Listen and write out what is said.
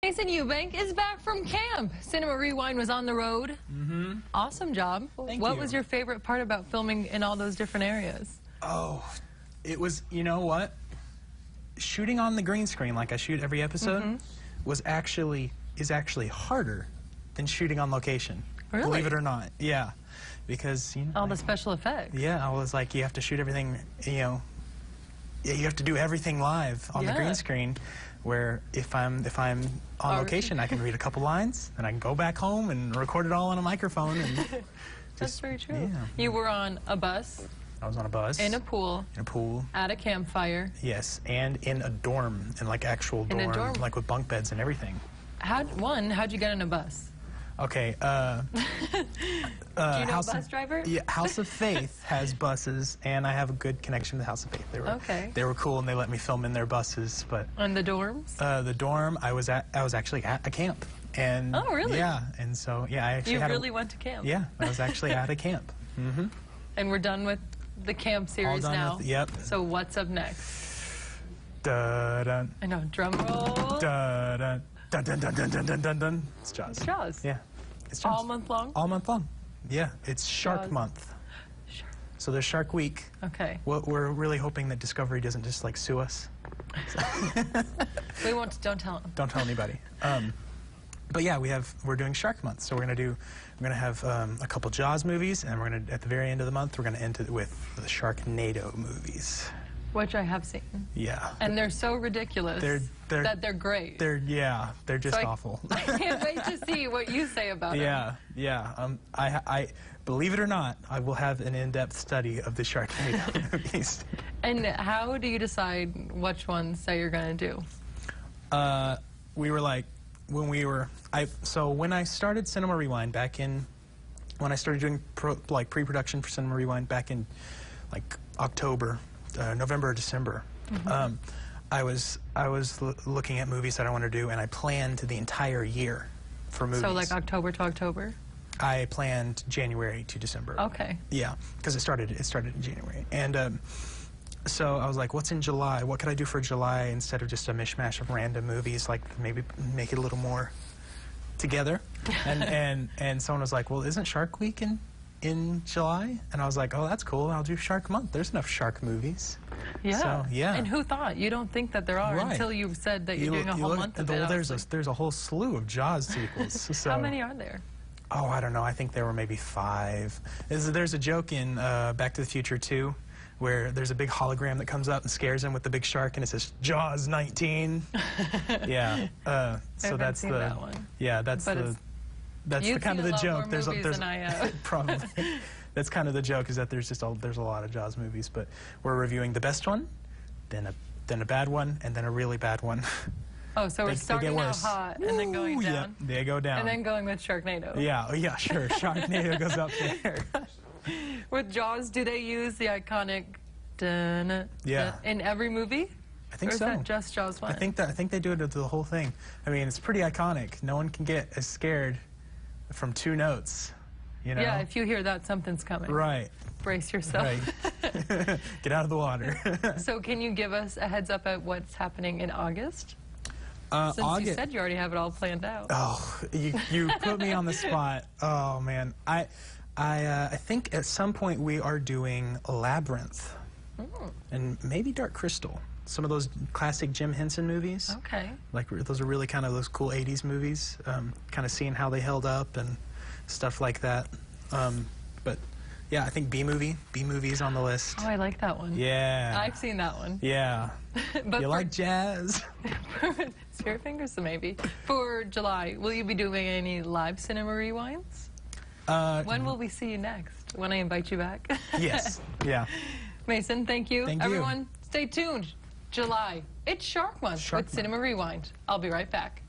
Mason Eubank is back from camp. Cinema Rewind was on the road. Awesome job. What was your favorite part about filming in all those different areas? Oh, it was, you know what? Shooting on the green screen, like I shoot every episode, is actually harder than shooting on location. Really? Believe it or not. Yeah. Because, you know, all the special effects. Yeah, I was like, you have to shoot everything, you know, you have to do everything live on the green screen, where if I'm on location, I can read a couple lines, and I can go back home and record it all on a microphone. And That's very true. Yeah. You were on a bus. I was on a bus. In a pool. In a pool. At a campfire. Yes, and in a dorm, in like actual dorm, in a dorm, like with bunk beds and everything. How'd you get in a bus? Okay, do you know a bus driver? Yeah, House of Faith has buses, and I have a good connection to House of Faith. They were cool, and they let me film in their buses. But and the dorms? The dorm, I was actually at a camp. And oh, really? Yeah, and so I actually really went to camp. Yeah, I was actually at a camp. And we're done with the camp series now. Yep. So what's up next? Dun. I know, drum roll. Dun. Dun, dun, dun, dun, dun, dun, dun, dun. It's Jaws. It's Jaws. Yeah. It's Jaws. All month long? All month long. Yeah. It's Shark Month. Shark. So there's Shark Week. Okay. We're really hoping that Discovery doesn't just like sue us. We won't. Don't tell them. Don't tell anybody. But yeah, we're doing Shark Month. So we're gonna have a couple Jaws movies, and we're gonna, at the very end of the month, we're gonna end it with the Sharknado movies. Which I have seen. Yeah. And they're so ridiculous that they're great. They're just awful. I can't wait to see what you say about them. Yeah. I believe it or not, I will have an in-depth study of the Sharknado movies. And how do you decide which ones that you're going to do? We were like, so when I started Cinema Rewind when I started doing pre-production for Cinema Rewind back in like October, November or December, I was looking at movies that I wanted to do, and I planned the entire year for movies. So like October to October? I planned January to December. Okay. Yeah, because it started in January, and so I was like, what's in July? What could I do for July instead of just a mishmash of random movies? Like maybe make it a little more together. And someone was like, well, isn't Shark Week in July? And I was like, oh, that's cool. I'll do Shark Month. There's enough shark movies. Yeah. So, yeah. And who thought? You don't think that there are until you said that you're doing a whole month of it. Well, there's a whole slew of Jaws sequels. So. How many are there? Oh, I don't know. I think there were maybe 5. There's a joke in Back to the Future 2 where there's a big hologram that comes up and scares him with the big shark, and it says Jaws 19. Yeah. So that's that one. Yeah, that's the kind of the joke. There's probably that's kind of the joke, is that there's a lot of Jaws movies, but we're reviewing the best one, then a bad one, and then a really bad one. Oh, so we're starting out hot and then going down. Yeah, they go down. And then going with Sharknado. Yeah, sure. Sharknado goes up there. With Jaws, do they use the iconic dun in every movie? I think so. Or is that just Jaws 1? I think they do it to the whole thing. I mean, it's pretty iconic. No one can get as scared from 2 notes, you know? Yeah, if you hear that, something's coming. Right. Brace yourself. Right. Get out of the water. So can you give us a heads up at what's happening in August? Since August, you said you already have it all planned out. Oh, you put me on the spot. Oh, man. I think at some point we are doing Labyrinth and maybe Dark Crystal. Some of those classic Jim Henson movies. Okay. Like those are really kind of those cool 80s movies. Kind of seeing how they held up and stuff like that. But yeah, I think B-movie's on the list. Oh, I like that one. Yeah. I've seen that one. Yeah. But you like jazz? Spirit Fingers, maybe. For July, will you be doing any live cinema rewinds? When will we see you next? When I invite you back? Yes. Yeah. Mason, thank you. Thank you. Everyone, stay tuned. July. It's Shark Month with Cinema Rewind. I'll be right back.